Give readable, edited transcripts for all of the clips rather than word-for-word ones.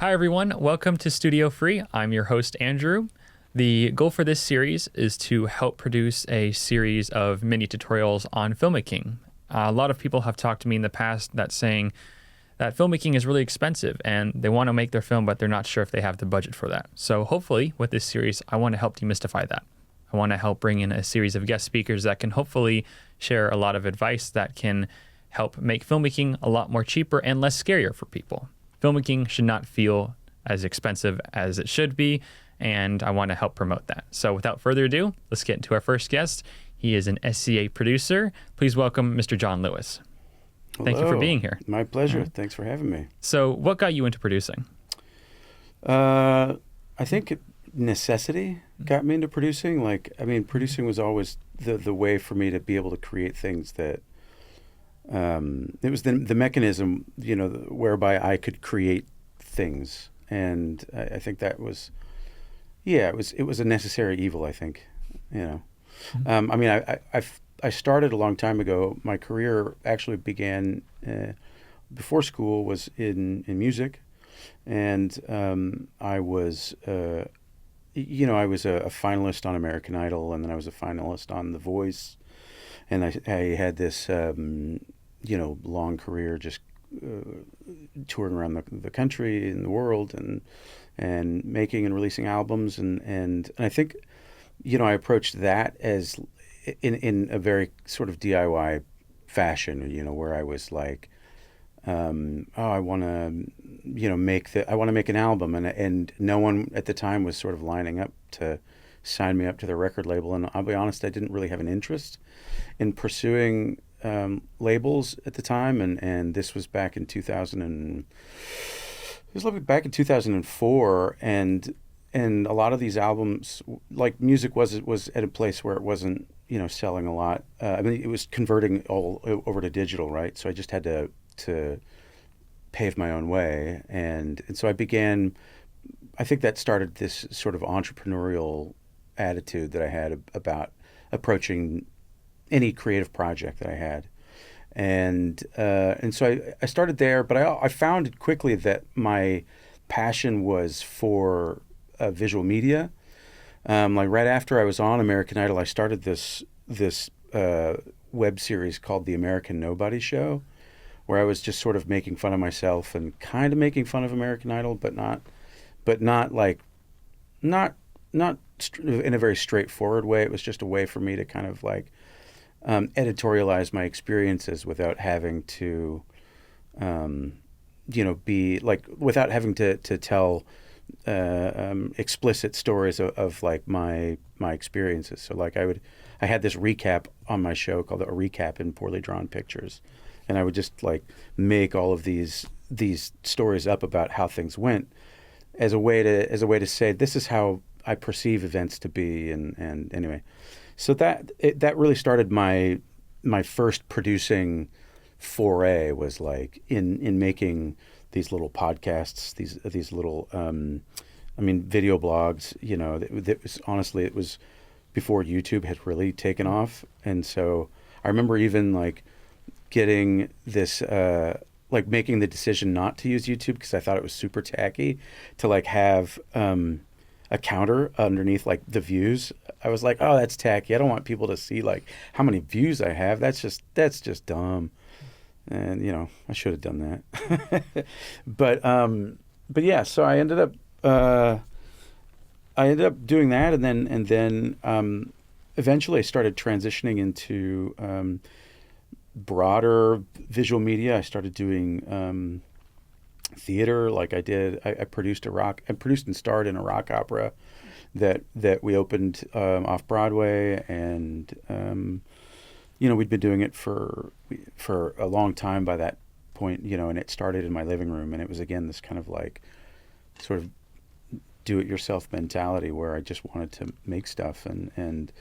Hi, everyone. Welcome to Studio Free. I'm your host, Andrew. The goal for this series is to help produce a series of mini tutorials on filmmaking. A lot of people have talked to me in the past that saying that filmmaking is really expensive and they want to make their film, but they're not sure if they have the budget for that. So hopefully with this series, I want to help demystify that. I want to help bring in a series of guest speakers that can hopefully share a lot of advice that can help make filmmaking a lot more cheaper and less scarier for people. Filmmaking should not feel as expensive as it should be, and I want to help promote that. So without further ado, let's get into our first guest. He is an SCA producer. Please welcome Mr. John Lewis. Hello. Thank you for being here. My pleasure. Thanks for having me. So what got you into producing? I think necessity got me into producing. Producing was always the way for me to be able to create things that it was the mechanism, whereby I could create things. And I think that was, it was a necessary evil, I think, I started a long time ago. My career actually began before school was in music. And I was, I was a finalist on American Idol, and then I was a finalist on The Voice. And I had this, long career just touring around the country and the world and making and releasing albums. And I think, I approached that as in a very sort of DIY fashion, where I was like, I want to, I want to make an album. And no one at the time was sort of lining up to sign me up to the record label. And I'll be honest, I didn't really have an interest in pursuing labels at the time. And this was back in 2004. And a lot of these albums, like music was at a place where it wasn't, selling a lot. It was converting all over to digital, right? So I just had to pave my own way. And so I think that started this sort of entrepreneurial attitude that I had about approaching any creative project that I had. And so I started there, but I found quickly that my passion was for visual media. Right after I was on American Idol, I started this web series called The American Nobody Show, where I was just sort of making fun of myself and kind of making fun of American Idol, but not in a very straightforward way. It was just a way for me to kind of editorialize my experiences without having to, without having to tell explicit stories of my experiences. So I had this recap on my show called A Recap in Poorly Drawn Pictures. And I would just make all of these stories up about how things went as a way to say, this is how I perceive events to be. And anyway, so that really started my first producing foray was in making these little podcasts, these little video blogs. It was before YouTube had really taken off, and so I remember even getting this making the decision not to use YouTube because I thought it was super tacky to have a counter underneath the views. I was like, oh, that's tacky. I don't want people to see how many views I have. That's just dumb. And I should have done that. but yeah, so I ended up doing that, and then eventually I started transitioning into broader visual media. I started doing theater. I produced and starred in a rock opera that we opened off Broadway, and we'd been doing it for a long time by that point, and it started in my living room, and it was again this kind of sort of do-it-yourself mentality where I just wanted to make stuff, and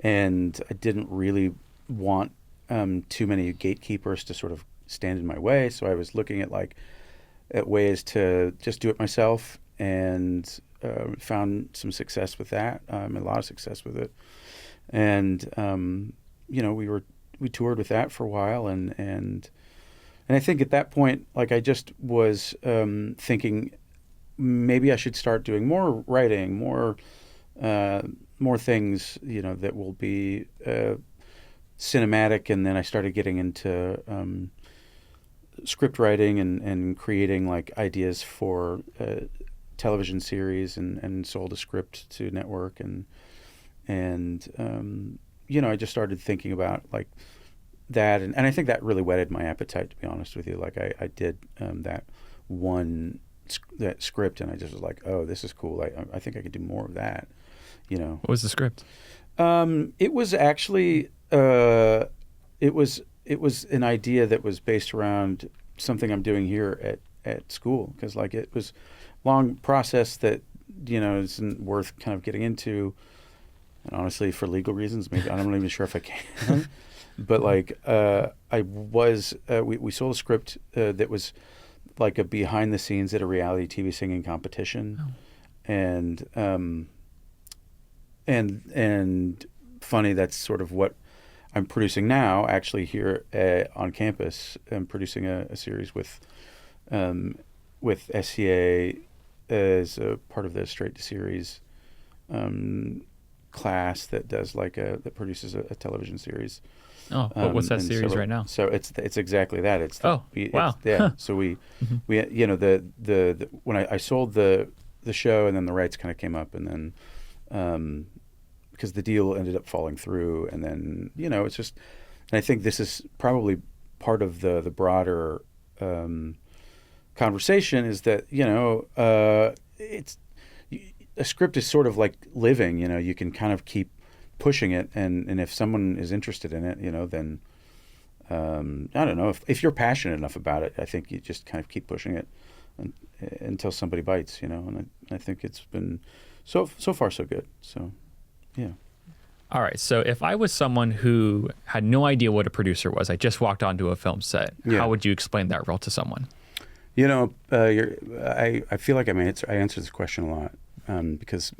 I didn't really want too many gatekeepers to sort of stand in my way. So I was looking at ways to just do it myself, and found some success with that, a lot of success with it, and we toured with that for a while, and I think at that point, I just was thinking maybe I should start doing more writing, more things, that will be cinematic. And then I started getting into script writing and creating like ideas for television series, and sold a script to network, and I just started thinking about like that, and I think that really whetted my appetite, to be honest with you. Like I did that script, and I just was like, oh, this is cool. I think I could do more of that. What was the script? It was actually it was an idea that was based around something I'm doing here at school, because like it was a long process that isn't worth kind of getting into, and honestly, for legal reasons, maybe I'm not even sure if I can. But like we sold a script that was like a behind the scenes at a reality TV singing competition. Oh. And funny, that's sort of what I'm producing now, actually, here on campus. I'm producing a series with SCA as a part of the Straight to Series class that does that produces a television series. Oh, what's that series right now? So it's exactly that. Wow. Yeah. So we the when I sold the show, and then the rights kind of came up, and then because the deal ended up falling through, and then it's just, and I think this is probably part of the broader conversation, is that it's a script is sort of like living. You can kind of keep pushing it, and if someone is interested in it, then I don't know, if you're passionate enough about it, I think you just kind of keep pushing it until somebody bites, and I think it's been so far so good. So yeah. All right. So if I was someone who had no idea what a producer was, I just walked onto a film set, how would you explain that role to someone? I feel like I answer this question a lot, because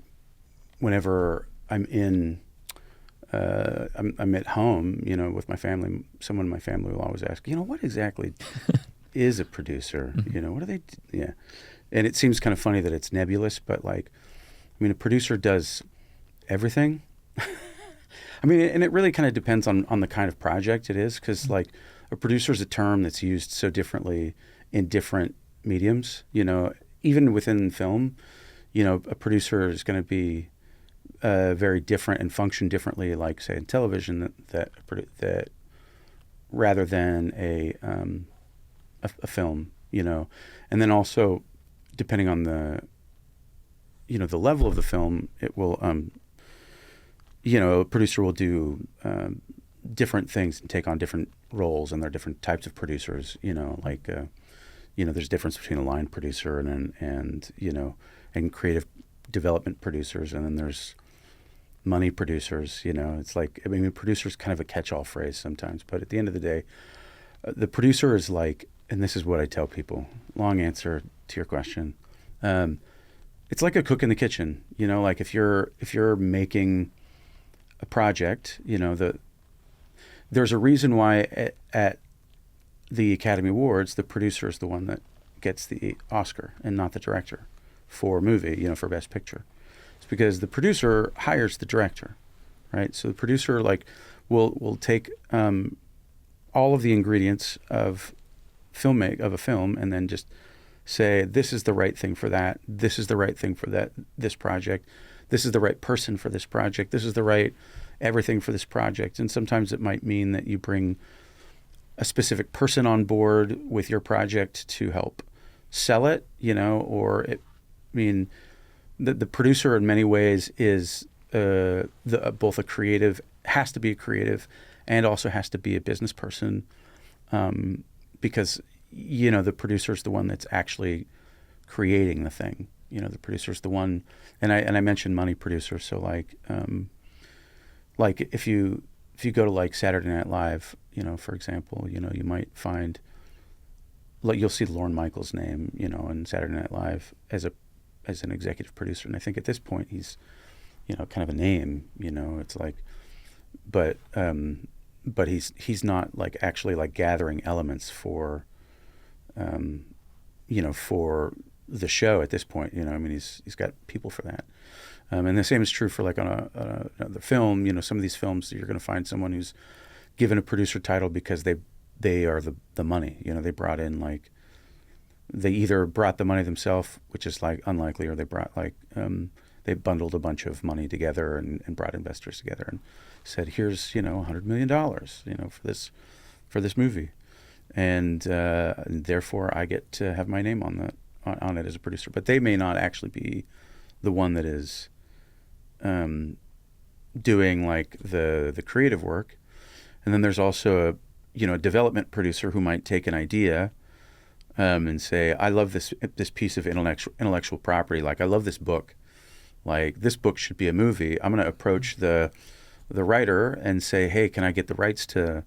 whenever I'm I'm at home, with my family, someone in my family will always ask, what exactly is a producer? What do they? Yeah. And it seems kind of funny that it's nebulous, but a producer does everything. And it really kind of depends on the kind of project it is, because a producer is a term that's used so differently in different mediums. Even within film, a producer is going to be very different and function differently, like say in television, that rather than a film. And then also depending on the the level of the film, it will a producer will do different things and take on different roles, and there are different types of producers. There's a difference between a line producer and creative development producers, and then there's money producers. It's producer's kind of a catch-all phrase sometimes, but at the end of the day, the producer is and this is what I tell people. Long answer to your question. It's like a cook in the kitchen. If you're making a project, there's a reason why at the Academy Awards, the producer is the one that gets the Oscar and not the director for a movie, for Best Picture. It's because the producer hires the director, right? So the producer will take all of the ingredients of a film, and then just say, this is the right thing for that. This is the right thing for this project. This is the right person for this project. This is the right everything for this project. And sometimes it might mean that you bring a specific person on board with your project to help sell it, or the producer in many ways is both a creative, has to be a creative, and also has to be a business person, because the producer is the one that's actually creating the thing. The producer is the one, and I mentioned money producer. So if you go to Saturday Night Live, for example, you might find you'll see Lorne Michaels' name, in Saturday Night Live as an executive producer, and I think at this point he's kind of a name. It's but he's not actually gathering elements for the show at this point. I mean, he's got people for that. And the same is true for like on the film. Some of these films you're going to find someone who's given a producer title because they are the money. They brought in like, they either brought the money themselves, which is like unlikely, or they brought like they bundled a bunch of money together and brought investors together and said, here's $100 million for this movie, and therefore I get to have my name on it as a producer. But they may not actually be the one that is doing like the creative work. And then there's also a development producer who might take an idea and say, I love this piece of intellectual property. Like, I love this book. Like, this book should be a movie. I'm going to approach the writer and say, hey, can I get the rights to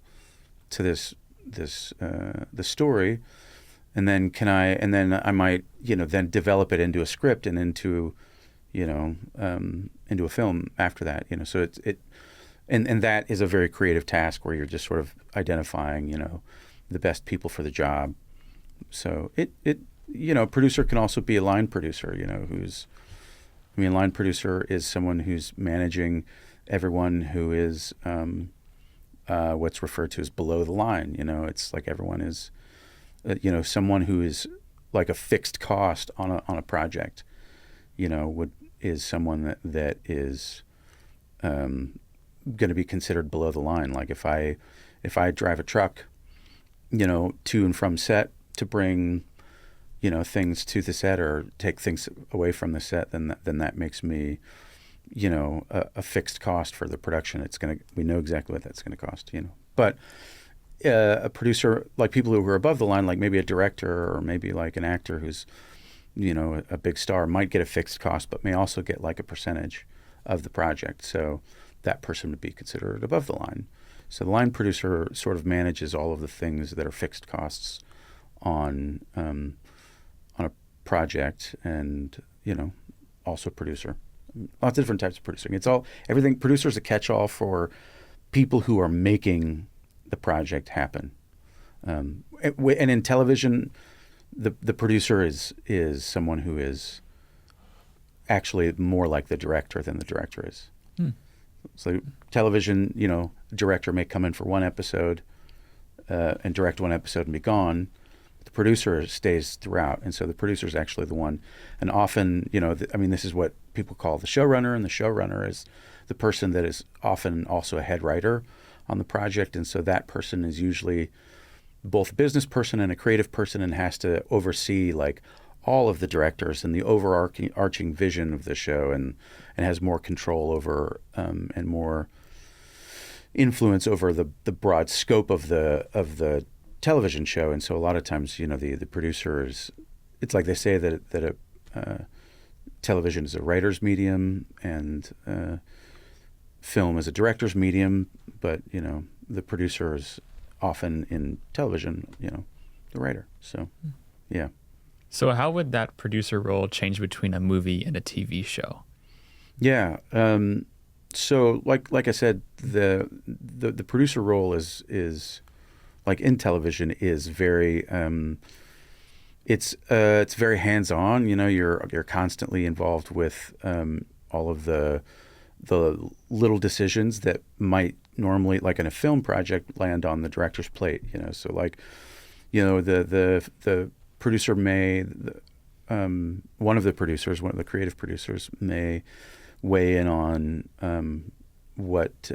this the story? And then I might then develop it into a script and into a film after that. So and that is a very creative task where you're just sort of identifying the best people for the job. So a producer can also be a line producer, a line producer is someone who's managing everyone who is what's referred to as below the line. It's like everyone is, someone who is like a fixed cost on a project, is someone that is going to be considered below the line. Like if I drive a truck, to and from set to bring, things to the set or take things away from the set, then that makes me, a fixed cost for the production. We know exactly what that's going to cost, But a producer, like people who are above the line, like maybe a director or maybe like an actor who's, a big star, might get a fixed cost, but may also get like a percentage of the project. So that person would be considered above the line. So the line producer sort of manages all of the things that are fixed costs on a project, and also producer. Lots of different types of producing. It's everything. Producer is a catch-all for people who are making the project happen. And in television, the producer is someone who is actually more like the director than the director is. So television, director may come in for one episode and direct one episode and be gone. The producer stays throughout, and so the producer is actually the one. And often, this is what people call the showrunner, and the showrunner is the person that is often also a head writer on the project. And so that person is usually both a business person and a creative person, and has to oversee like all of the directors and the overarching vision of the show, and has more control over and more influence over the broad scope of the television show. And so a lot of times, the producer it's like they say that television is a writer's medium and film is a director's medium, but the producer is often in television, the writer. So, yeah. So how would that producer role change between a movie and a TV show? Yeah. So like I said, the producer role is like in television is very it's very hands-on. You're constantly involved with all of the little decisions that might normally, like in a film project, land on the director's plate. So like the producer may one of the creative producers may weigh in on what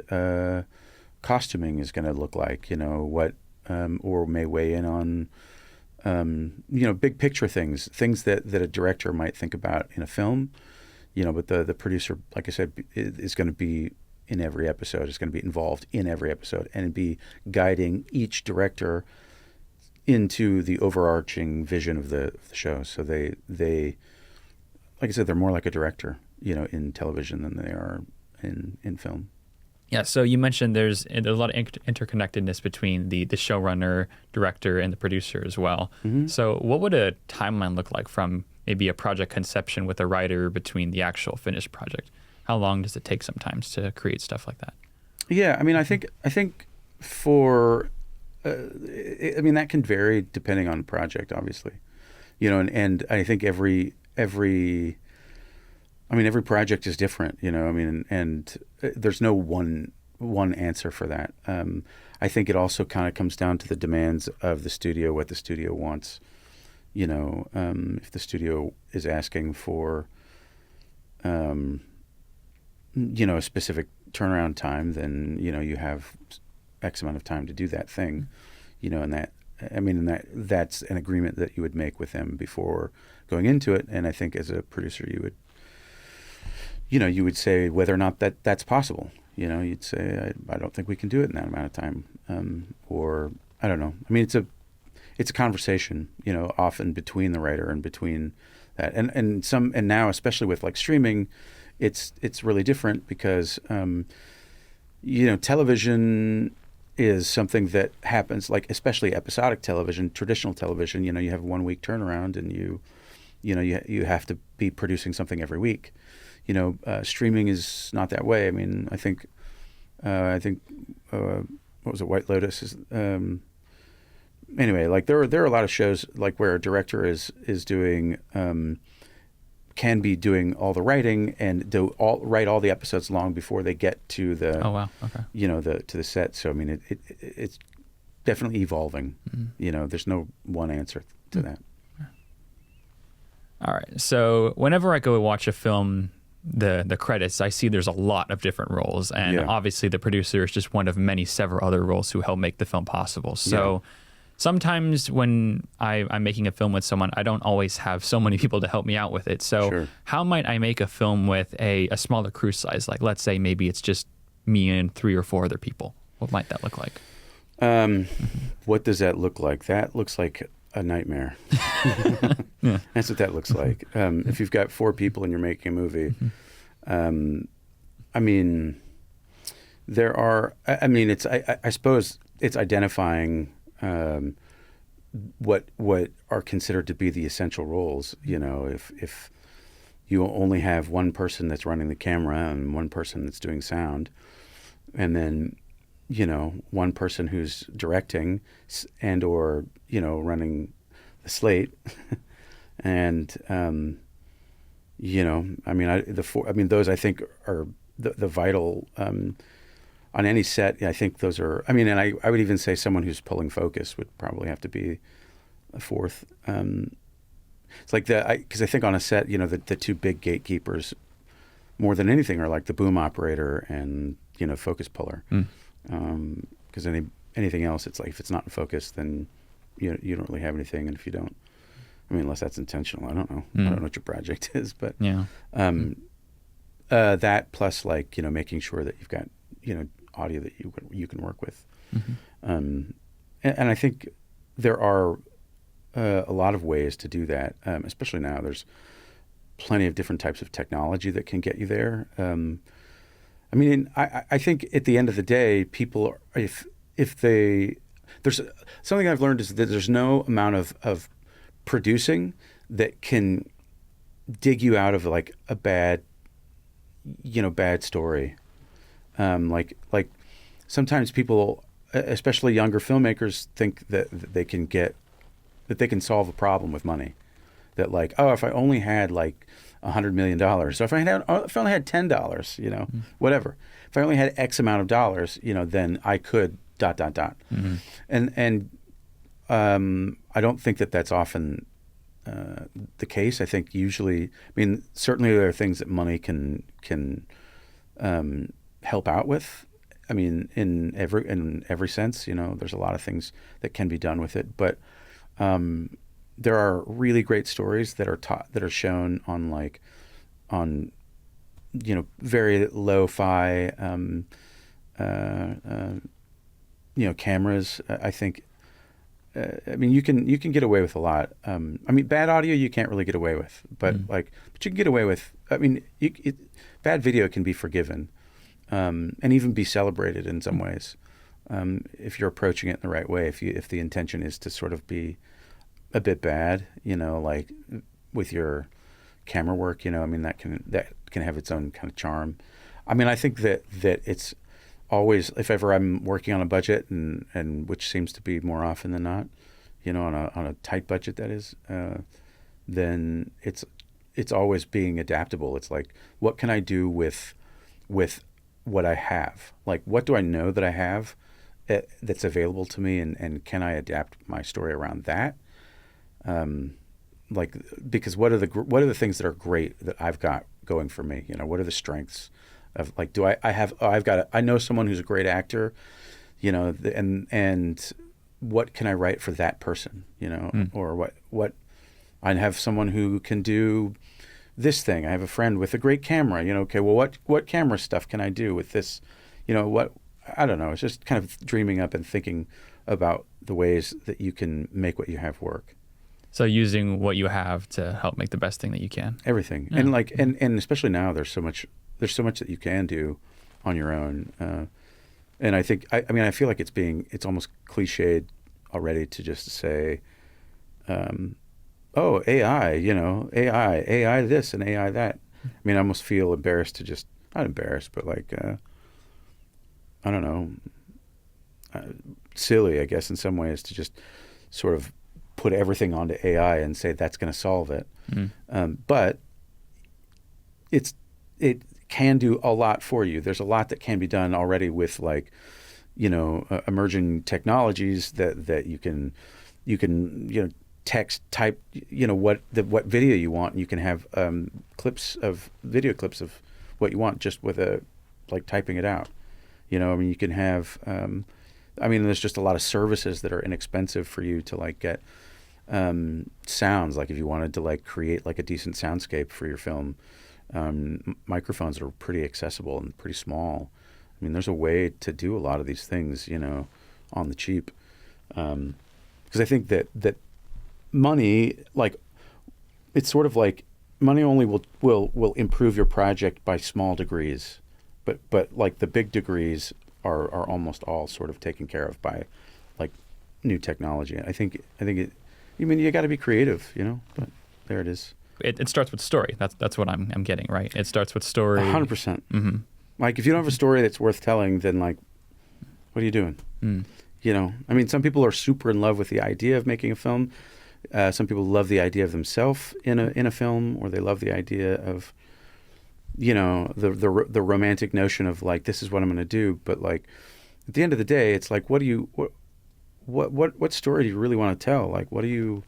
costuming is going to look like, what or may weigh in on big picture things that a director might think about in a film, but the producer, like I said, is going to be in every episode, is going to be involved in every episode and be guiding each director into the overarching vision of the show. So they like I said, they're more like a director, in television than they are in film. Yeah, so you mentioned there's a lot of interconnectedness between the showrunner, director, and the producer as well. Mm-hmm. So what would a timeline look like from maybe a project conception with a writer between the actual finished project? How long does it take sometimes to create stuff like that? Yeah, I think for that can vary depending on the project, obviously. and I think every project is different, and there's no one answer for that. I think it also kind of comes down to the demands of the studio, what the studio wants. If the studio is asking for, a specific turnaround time, then, you have X amount of time to do that thing, that's an agreement that you would make with them before going into it. And I think as a producer, you would say whether or not that's possible. You'd say, I don't think we can do it in that amount of time. Or I don't know. I mean, it's a conversation, often between the writer and between that. And now, especially with like streaming, it's really different because, television is something that happens, like especially episodic television, traditional television, you have a 1 week turnaround and you have to be producing something every week. Streaming is not that way. I mean, I think what was it? White Lotus is, anyway, like there are a lot of shows like where a director is doing, can be doing all the writing and write all the episodes long before they get to the, oh wow, okay, to the set. So I mean, it's definitely evolving. Mm-hmm. There's no one answer to that. All right. So whenever I go watch a film, the credits, I see there's a lot of different roles, and obviously the producer is just one of several other roles who help make the film possible. So sometimes when I'm making a film with someone, I don't always have so many people to help me out with it. So how might I make a film with a smaller crew size? Like, let's say maybe it's just me and 3 or 4 other people. What might that look like? What does that look like? That looks like a nightmare. That's what that looks like. If you've got 4 people and you're making a movie, I mean, there are. I mean, I suppose it's identifying what are considered to be the essential roles. If you only have one person that's running the camera and one person that's doing sound, and then one person who's directing and or running the slate, and those I think are the vital on any set. I think those are. I mean, and I would even say someone who's pulling focus would probably have to be a 4th. It's like because I think on a set, the 2 big gatekeepers more than anything are like the boom operator and focus puller. Because anything else, it's like if it's not in focus, then you don't really have anything. And if you don't, I mean, unless that's intentional, I don't know. I don't know what your project is, but that plus like making sure that you've got audio that you can work with. And I think there are a lot of ways to do that, especially now. There's plenty of different types of technology that can get you there. I mean, I think at the end of the day, people, there's something I've learned is that there's no amount of producing that can dig you out of like a bad story. Like sometimes people, especially younger filmmakers, think that they can solve a problem with money. That like, oh, if I only had like $100 million, so if I only had $10, whatever. If I only had X amount of dollars, then I could ... And I don't think that that's often the case. I think usually, I mean, certainly there are things that money can help out with. I mean, in every sense, there's a lot of things that can be done with it, but there are really great stories that are shown on very lo-fi cameras. I think I mean you can get away with a lot. I mean, bad audio you can't really get away with, but you can get away with. I mean, bad video can be forgiven, and even be celebrated in some ways, if you're approaching it in the right way. If the intention is to sort of be a bit bad, like with your camera work, I mean, that can have its own kind of charm. I mean, I think that it's always, if ever I'm working on a budget, and which seems to be more often than not, on a tight budget, that is, then it's always being adaptable. It's like, what can I do with what I have? Like, what do I know that I have that's available to me, and can I adapt my story around that? Like, because what are the things that are great that I've got going for me? You know, what are the strengths of, like, I know someone who's a great actor, you know, and what can I write for that person, you know, or what I have someone who can do this thing. I have a friend with a great camera, you know, okay, well, what camera stuff can I do with this? You know, I don't know. It's just kind of dreaming up and thinking about the ways that you can make what you have work. So using what you have to help make the best thing that you can. Everything. Yeah. And like, and especially now there's so much that you can do on your own. And I think, I mean, I feel like it's almost cliched already to just say, oh, AI, you know, AI this and AI that. I mean, I almost feel embarrassed to just, not embarrassed, but like, I don't know, silly, I guess, in some ways, to just sort of put everything onto AI and say that's going to solve it. But it can do a lot for you. There's a lot that can be done already with, like, you know, emerging technologies that you can you know, text, type, you know, what video you want, and you can have video clips of what you want just with like typing it out. You know, I mean, you can have, I mean, there's just a lot of services that are inexpensive for you to, like, get sounds. Like, if you wanted to, like, create, like, a decent soundscape for your film, microphones are pretty accessible and pretty small. I mean, there's a way to do a lot of these things, you know, on the cheap. Because I think that money, like, it's sort of like money only will improve your project by small degrees. But like, the big degrees are almost all sort of taken care of by, like, new technology. I think it. I mean, you got to be creative, you know. But there it is. It starts with story. That's what I'm getting, right. It starts with story. 100%. Like, if you don't have a story that's worth telling, then, like, what are you doing? You know, I mean, some people are super in love with the idea of making a film. Some people love the idea of themselves in a film, or they love the idea of, you know, the romantic notion of, like, this is what I'm going to do. But, like, at the end of the day, it's like, what story do you really want to tell? Like, what are you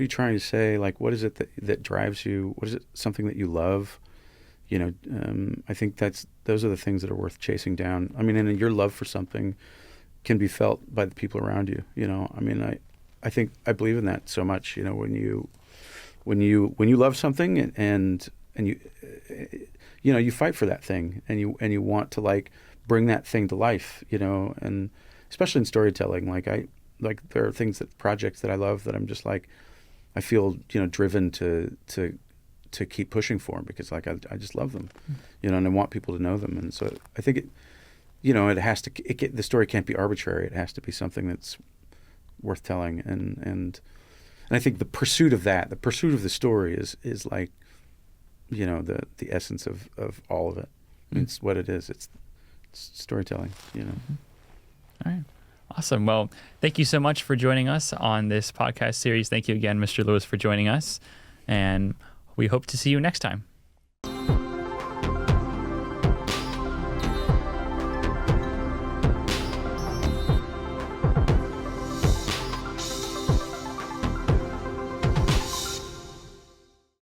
trying to say? Like, what is it that drives you? What is it? Something that you love? You know, I think those are the things that are worth chasing down. I mean, and your love for something can be felt by the people around you. You know, I mean, I think I believe in that so much. You know, when you love something and you know, you fight for that thing, and you want to, like, bring that thing to life. You know, and especially in storytelling, like, there are projects that I love that I'm just, like, I feel, you know, driven to keep pushing for them, because, like, I just love them, you know, and I want people to know them. And so I think the story can't be arbitrary. It has to be something that's worth telling. And I think the pursuit of the story is like, you know, the essence of all of it. It's what it is. It's storytelling, you know. All right. Awesome. Well, thank you so much for joining us on this podcast series. Thank you again, Mr. Lewis, for joining us. And we hope to see you next time.